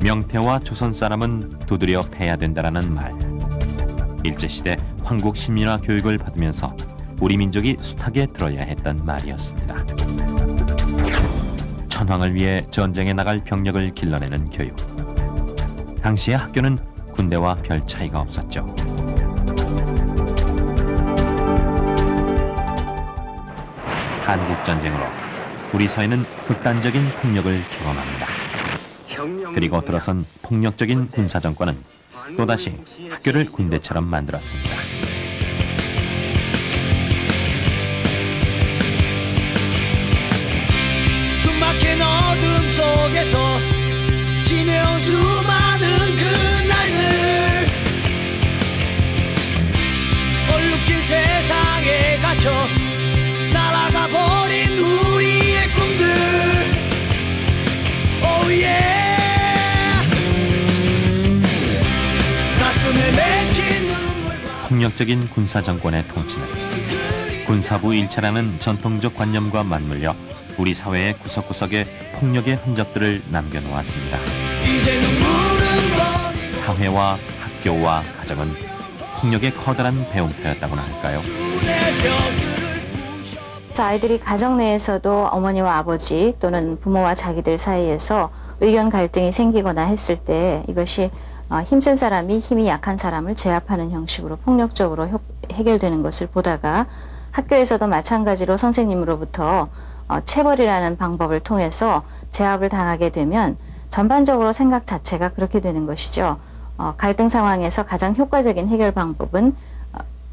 명태와 조선 사람은 두드려 패야 된다라는 말. 일제시대 황국 신민화 교육을 받으면서 우리 민족이 숱하게 들어야 했던 말이었습니다. 천황을 위해 전쟁에 나갈 병력을 길러내는 교육. 당시의 학교는 군대와 별 차이가 없었죠. 한국전쟁으로 우리 사회는 극단적인 폭력을 경험합니다. 그리고 들어선 폭력적인 군사정권은 또다시 학교를 군대처럼 만들었습니다. 숨막힌 어둠 속에서 지내온 수많은 그날들, 얼룩진 세상에 갇혀 날아가 버린 우리의 꿈들. Oh yeah. 가슴에 맺힌 눈물과 폭력적인 군사정권의 통치는 군사부 일체라는 전통적 관념과 맞물려 우리 사회의 구석구석에 폭력의 흔적들을 남겨놓았습니다. 이제 눈물은 버리고 사회와 학교와 가정은 폭력의 커다란 배움터였다고나 할까요? 아이들이 가정 내에서도 어머니와 아버지 또는 부모와 자기들 사이에서 의견 갈등이 생기거나 했을 때 이것이 힘센 사람이 힘이 약한 사람을 제압하는 형식으로 폭력적으로 해결되는 것을 보다가 학교에서도 마찬가지로 선생님으로부터 체벌이라는 방법을 통해서 제압을 당하게 되면 전반적으로 생각 자체가 그렇게 되는 것이죠. 갈등 상황에서 가장 효과적인 해결 방법은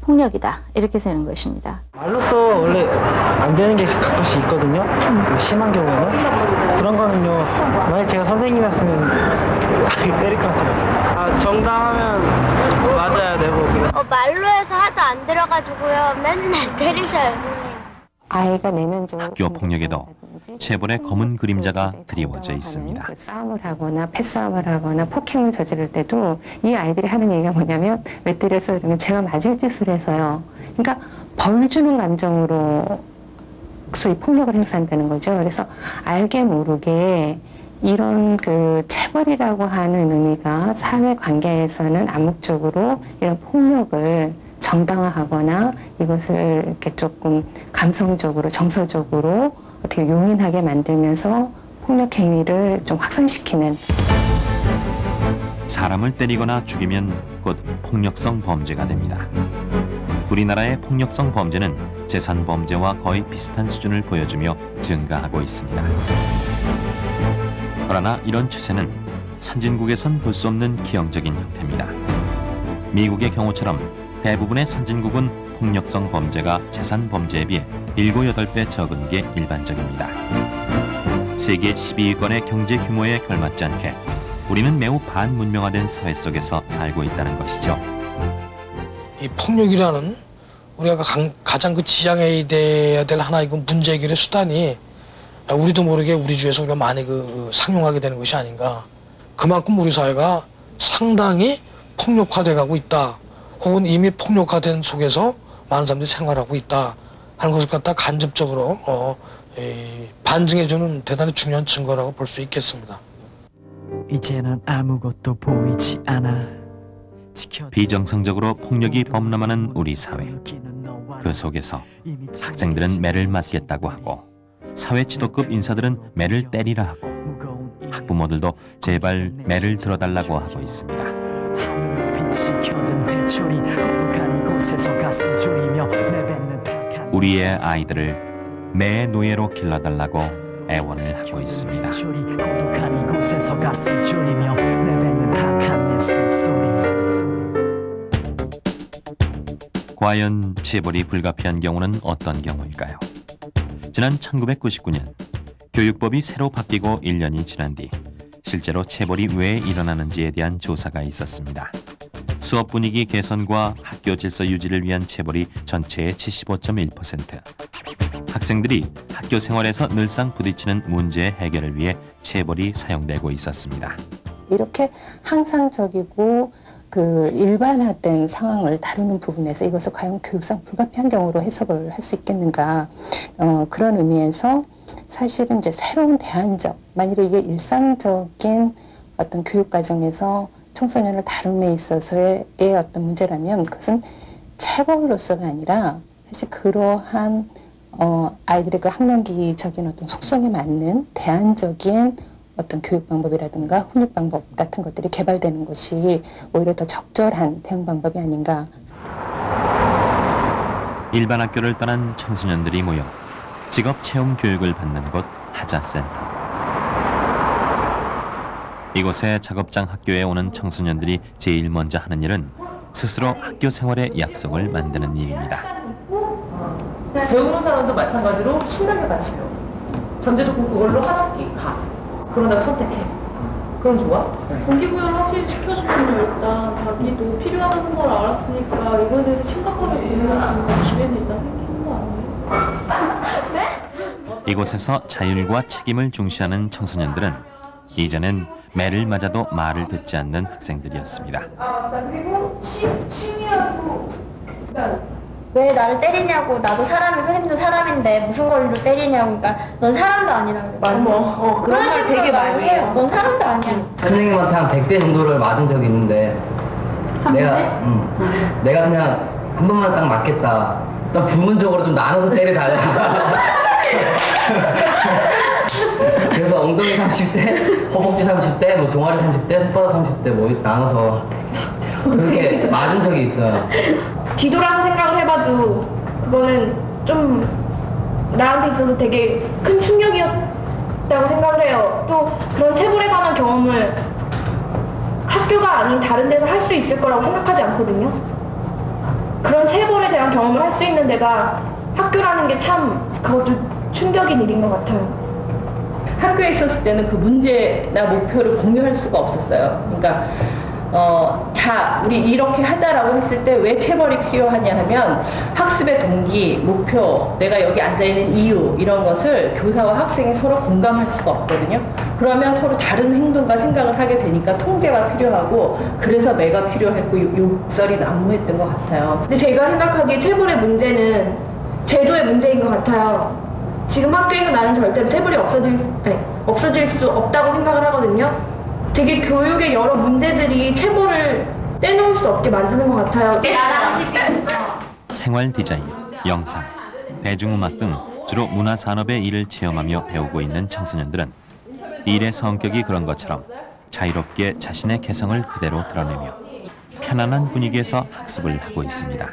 폭력이다, 이렇게 되는 것입니다. 말로써 원래 안 되는 게 가끔씩 있거든요. 심한 경우에는. 그런 거는요, 만약 제가 선생님이었으면 때릴 것 같아요. 정당하면 맞아야 되고. 말로 해서 하도 안 들어가지고요. 맨날 때리셔요, 선생님. 아이가 내면적으로 학교 폭력에도 체벌의 검은 그림자가 드리워져 있습니다. 싸움을 하거나 패싸움을 하거나 폭행을 저지를 때도 이 아이들이 하는 얘기가 뭐냐면 왜 때려서 이러면 제가 맞을 짓을 해서요. 그러니까 벌 주는 감정으로 소위 폭력을 행사한다는 거죠. 그래서 알게 모르게 이런 그 체벌이라고 하는 의미가 사회 관계에서는 암묵적으로 이런 폭력을 정당화하거나 이것을 이렇게 조금 감성적으로 정서적으로 어떻게 용인하게 만들면서 폭력 행위를 좀 확산시키는. 사람을 때리거나 죽이면 곧 폭력성 범죄가 됩니다. 우리나라의 폭력성 범죄는 재산 범죄와 거의 비슷한 수준을 보여주며 증가하고 있습니다. 그러나 이런 추세는 선진국에선 볼 수 없는 기형적인 형태입니다. 미국의 경우처럼 대부분의 선진국은 폭력성 범죄가 재산 범죄에 비해 7, 8배 적은 게 일반적입니다. 세계 12위권의 경제 규모에 걸맞지 않게 우리는 매우 반문명화된 사회 속에서 살고 있다는 것이죠. 이 폭력이라는 우리가 가장 그 지향해야 될 하나의 그 문제 해결의 수단이 우리도 모르게 우리 주에서 우리가 많이 상용하게 되는 것이 아닌가. 그만큼 우리 사회가 상당히 폭력화돼 가고 있다. 혹은 이미 폭력화된 속에서 많은 사람들이 생활하고 있다 하는 것을 갖다 간접적으로 반증해주는 대단히 중요한 증거라고 볼 수 있겠습니다. 이제는 아무것도 보이지 않아. 비정상적으로 폭력이 범람하는 우리 사회. 그 속에서 학생들은 매를 맞겠다고 하고 사회 지도급 인사들은 매를 때리라 하고 학부모들도 제발 매를 들어달라고 하고 있습니다. 우리의 아이들을 매의 노예로 길러달라고 애원을 하고 있습니다. 과연 체벌이 불가피한 경우는 어떤 경우일까요? 지난 1999년 교육법이 새로 바뀌고 1년이 지난 뒤 실제로 체벌이 왜 일어나는지에 대한 조사가 있었습니다. 수업 분위기 개선과 학교 질서 유지를 위한 체벌이 전체의 75.1%. 학생들이 학교 생활에서 늘상 부딪히는 문제 해결을 위해 체벌이 사용되고 있었습니다. 이렇게 항상적이고 그 일반화된 상황을 다루는 부분에서 이것을 과연 교육상 불가피한 경우로 해석을 할 수 있겠는가, 그런 의미에서 사실은 이제 새로운 대안적, 만일에 이게 일상적인 어떤 교육 과정에서 청소년을 다룸에 있어서의 어떤 문제라면 그것은 체벌로서가 아니라 사실 그러한 아이들의 그 학년기적인 어떤 속성에 맞는 대안적인 어떤 교육 방법이라든가 훈육 방법 같은 것들이 개발되는 것이 오히려 더 적절한 대응 방법이 아닌가. 일반 학교를 떠난 청소년들이 모여 직업 체험 교육을 받는 곳 하자센터. 이곳에 작업장 학교에 오는 청소년들이 제일 먼저 하는 일은 스스로 학교 생활의 약속을 만드는 일입니다. 배우는 사람도 마찬가지로 신나게 같이 배워. 전제 조건 그걸로 한 학기 가. 그러다가 선택해. 그럼 좋아? 동기부여를 확실히 시켜주면 일단 자기도 필요하다는 걸 알았으니까 이거에 대해서 심각하게 고민할 수 있는 기회는 일단 생기는 거 아니에요? 네? 이곳에서 자율과 책임을 중시하는 청소년들은 이전엔 매를 맞아도 말을 듣지 않는 학생들이었습니다. 그리고 취미하고 왜 나를 때리냐고. 나도 사람이, 선생님도 사람인데 무슨 권리로 때리냐고. 그러니까 넌 사람도 아니라 그래. 맞아. 그런 말 되게 많이 해요. 넌 사람도 아니야. 선생님한테 한 100대 정도를 맞은 적이 있는데 내가 그냥 한 번만 딱 맞겠다. 일단 부문적으로 좀 나눠서 때려달라. 그래서 엉덩이 30대, 허벅지 30대, 뭐 종아리 30대, 손바닥 30대 뭐 이렇게 나눠서 그렇게 맞은 적이 있어요. 뒤돌아서 생각을 해봐도 그거는 좀 나한테 있어서 되게 큰 충격이었다고 생각을 해요. 또 그런 체벌에 관한 경험을 학교가 아닌 다른 데서 할 수 있을 거라고 생각하지 않거든요. 그런 체벌에 대한 경험을 할 수 있는 데가 학교라는 게 참 그것도 충격인 일인 것 같아요. 학교에 있었을 때는 그 문제나 목표를 공유할 수가 없었어요. 그러니까 우리 이렇게 하자라고 했을 때 왜 체벌이 필요하냐 하면 학습의 동기, 목표, 내가 여기 앉아있는 이유 이런 것을 교사와 학생이 서로 공감할 수가 없거든요. 그러면 서로 다른 행동과 생각을 하게 되니까 통제가 필요하고 그래서 매가 필요했고 욕설이 난무했던 것 같아요. 근데 제가 생각하기에 체벌의 문제는 제도의 문제인 것 같아요. 지금 학교에서 나는 절대로 체벌이 없어질 수 없다고 생각을 하거든요. 되게 교육의 여러 문제들이 체벌을 떼놓을 수 없게 만드는 것 같아요. 생활 디자인, 영상, 대중음악 등 주로 문화산업의 일을 체험하며 배우고 있는 청소년들은 일의 성격이 그런 것처럼 자유롭게 자신의 개성을 그대로 드러내며 편안한 분위기에서 학습을 하고 있습니다.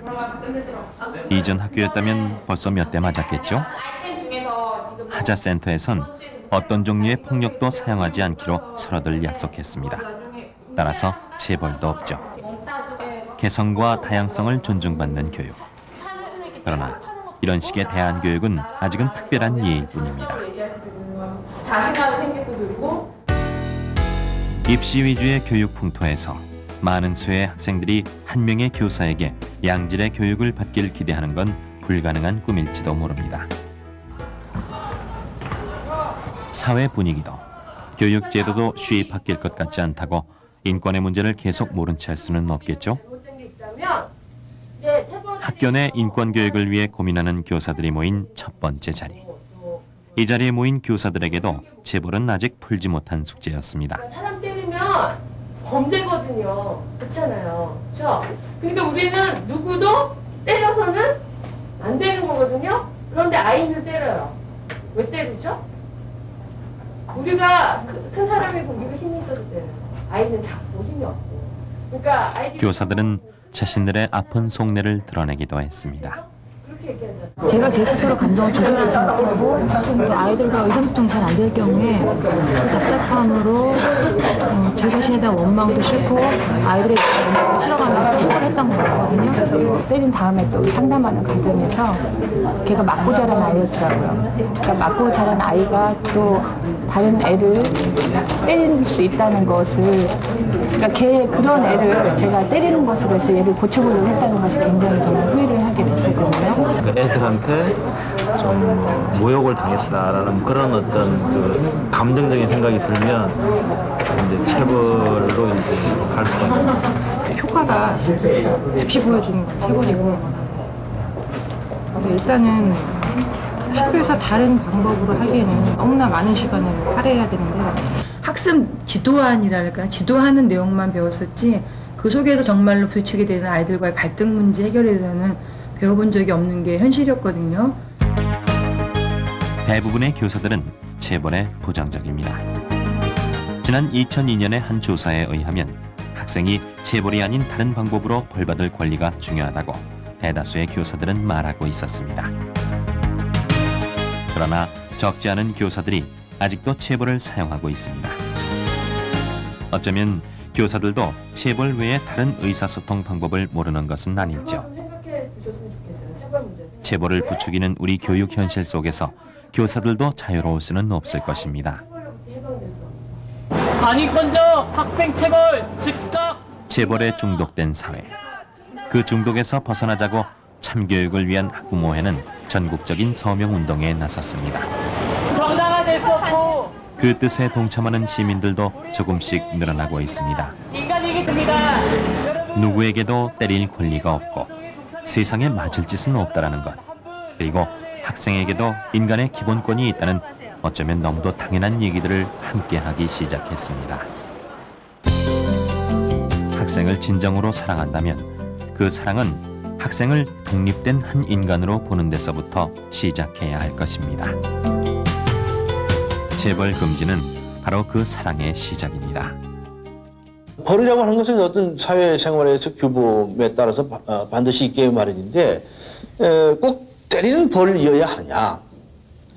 이전 학교였다면 벌써 몇 대 맞았겠죠? 하자센터에선 어떤 종류의 폭력도 사용하지 않기로 서로들 약속했습니다. 따라서 체벌도 없죠. 개성과 다양성을 존중받는 교육. 그러나 이런 식의 대안교육은 아직은 특별한 예일 뿐입니다. 자신감이 생길 수도 있고. 입시 위주의 교육 풍토에서 많은 수의 학생들이 한 명의 교사에게 양질의 교육을 받길 기대하는 건 불가능한 꿈일지도 모릅니다. 사회 분위기도 교육 제도도 쉬이 바뀔 것 같지 않다고 인권의 문제를 계속 모른 채 할 수는 없겠죠. 학교 내 인권 교육을 위해 고민하는 교사들이 모인 첫 번째 자리. 이 자리에 모인 교사들에게도 체벌은 아직 풀지 못한 숙제였습니다. 사람 때리면 범죄거든요. 그렇잖아요. 그렇죠? 그러니까 우리는 누구도 때려서는 안 되는 거거든요. 그런데 아이는 때려요. 왜 때리죠? 우리가 큰 사람이고 우리가 힘이 있어서 때려요. 아이는 작고 힘이 없고. 그러니까 교사들은 자신들의 아픈 속내를 드러내기도 했습니다. 제가 제 스스로 감정을 조절하지 못하고 또 아이들과 의사소통이 잘 안 될 경우에 그 답답함으로 제 자신에 대한 원망도 싫고 아이들의 원망을 실어가면서 체벌했던 것 같거든요. 때린 다음에 또 상담하는 과정에서 걔가 맞고 자란 아이였더라고요. 그러니까 맞고 자란 아이가 또 다른 애를 때릴 수 있다는 것을, 그러니까 걔 그런 애를 제가 때리는 것으로 해서 얘를 고쳐보려고 했다는 것이 굉장히 정말 후회를 하게 됐었거든요. 애들한테 좀 모욕을 당했다라는 그런 어떤 그 감정적인 생각이 들면 이제 체벌로 이제 갈 수가 있는 거죠. 효과가 즉시 보여지는 건 체벌이고, 근데 일단은 학교에서 다른 방법으로 하기에는 너무나 많은 시간을 할애해야 되는데 학습 지도안이랄까 지도하는 내용만 배웠었지 그 속에서 정말로 부딪히게 되는 아이들과의 갈등 문제 해결에 대해서는 배워본 적이 없는 게 현실이었거든요. 대부분의 교사들은 체벌에 부정적입니다. 지난 2002년의 한 조사에 의하면 학생이 체벌이 아닌 다른 방법으로 벌받을 권리가 중요하다고 대다수의 교사들은 말하고 있었습니다. 그러나 적지 않은 교사들이 아직도 체벌을 사용하고 있습니다. 어쩌면 교사들도 체벌 외에 다른 의사소통 방법을 모르는 것은 아닐죠. 체벌을 부추기는 우리 교육 현실 속에서 교사들도 자유로울 수는 없을 것입니다. 반인권적 학생 체벌 즉각! 체벌에 중독된 사회. 그 중독에서 벗어나자고 참교육을 위한 학부모회는 전국적인 서명운동에 나섰습니다. 정당화될 수 없고 그 뜻에 동참하는 시민들도 조금씩 늘어나고 있습니다. 인간이기 됩니다. 누구에게도 때릴 권리가 없고 세상에 맞을 짓은 없다라는 것. 그리고 학생에게도 인간의 기본권이 있다는 어쩌면 너무도 당연한 얘기들을 함께하기 시작했습니다. 학생을 진정으로 사랑한다면 그 사랑은 학생을 독립된 한 인간으로 보는 데서부터 시작해야 할 것입니다. 체벌 금지는 바로 그 사랑의 시작입니다. 벌이라고 하는 것은 어떤 사회생활에서 규범에 따라서 반드시 있게 마련인데 꼭 때리는 벌이어야 하느냐.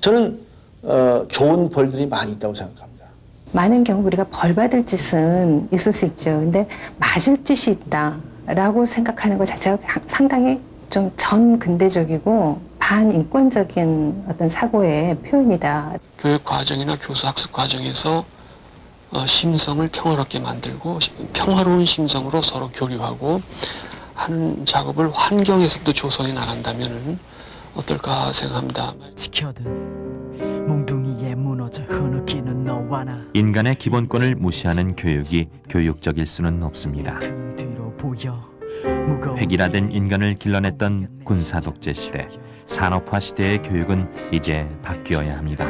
저는 좋은 벌들이 많이 있다고 생각합니다. 많은 경우 우리가 벌 받을 짓은 있을 수 있죠. 근데 맞을 짓이 있다라고 생각하는 것 자체가 상당히 좀 전근대적이고 반인권적인 어떤 사고의 표현이다. 교육 과정이나 교수 학습 과정에서 심성을 평화롭게 만들고 평화로운 심성으로 서로 교류하고 하는 작업을 환경에서도 조성해 나간다면 어떨까 생각합니다. 지켜든 몽둥이에 무너져 흐느끼는 너와 나. 인간의 기본권을 무시하는 교육이 교육적일 수는 없습니다. 획일화된 인간을 길러냈던 군사독재 시대, 산업화 시대의 교육은 이제 바뀌어야 합니다.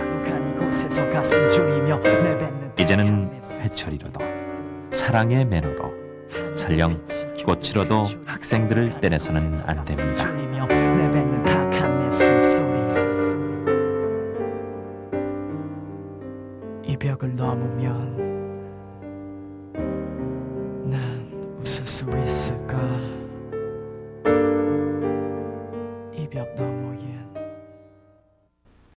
이제는 회초리로도 사랑의 매너도 설령 꽃으로도 학생들을 때려서는 안 됩니다. 이 벽을 넘으면 난 웃을 수 있을까?